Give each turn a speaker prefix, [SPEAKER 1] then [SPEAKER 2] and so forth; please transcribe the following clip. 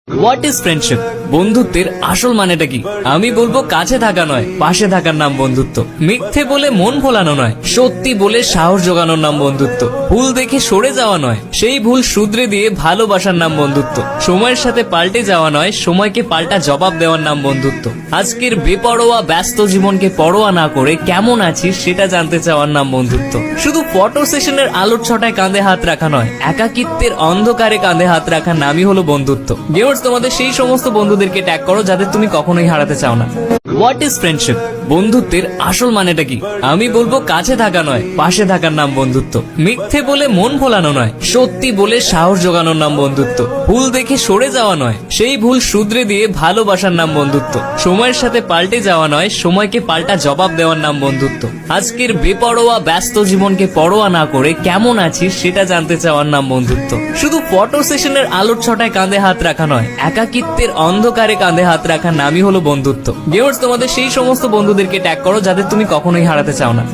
[SPEAKER 1] What is friendship? বন্ধুত্বের আসল মানেটা কি? আমি বলবো কাছে থাকা নয়, পাশে থাকার নাম বন্ধুত্ব। মিথ্যে বলে মন ভোলানো নয়, সত্যি বলে সাহস জোগানোর নাম বন্ধুত্ব। ভুল দেখে সরে যাওয়া নয়, সেই ভুল শুধরে দিয়ে ভালোবাসার নাম বন্ধুত্ব। সময়ের সাথে পাল্টে যাওয়া নয়, সময়কে পাল্টা জবাব দেওয়ার নাম বন্ধুত্ব। আজকের বেপরোয়া ব্যস্ত জীবনকে পরোয়া না করে কেমন আছিস সেটা জানতে চাওয়ার নাম বন্ধুত্ব। শুধু ফটো সেশনের আলোর ছটায় কাঁধে হাত রাখা নয়, একাকিত্বের অন্ধকারে কাঁধে হাত রাখার নামই হলো বন্ধুত্ব। গেমার্স, তোমাদের সেই সমস্ত বন্ধুদেরকে ট্যাগ করো যাদের তুমি কখনোই হারাতে চাও না। What is friendship? বন্ধুত্বের আসল মানেটা কি? আমি বলবো কাছে থাকা নয়, পাশে থাকার নাম বন্ধুত্ব। মিথ্যে বলে মন ভোলানো নয়, সত্যি বলে সাহস জোগানোর নাম বন্ধুত্ব। ভুল দেখে সরে যাওয়া নয়, সেই ভুল শুধরে দিয়ে ভালোবাসার নাম বন্ধুত্ব। সময়ের সাথে পাল্টে যাওয়া নয়, সময়কে পাল্টা জবাব দেওয়ার নাম বন্ধুত্ব। আজকের বেপরোয়া ব্যস্ত জীবনকে পরোয়া না করে কেমন আছিস সেটা জানতে চাওয়ার নাম বন্ধুত্ব। শুধু ফটো সেশনের আলোর ছটায় কাঁধে হাত রাখা নয়, একাকিত্বের অন্ধকারে কাঁধে হাত রাখার নামই হলো বন্ধুত্ব। গেমার্স, তোমাদের সেই সমস্ত বন্ধুদেরকে ট্যাগ করো যাদের তুমি কখনোই হারাতে চাও না।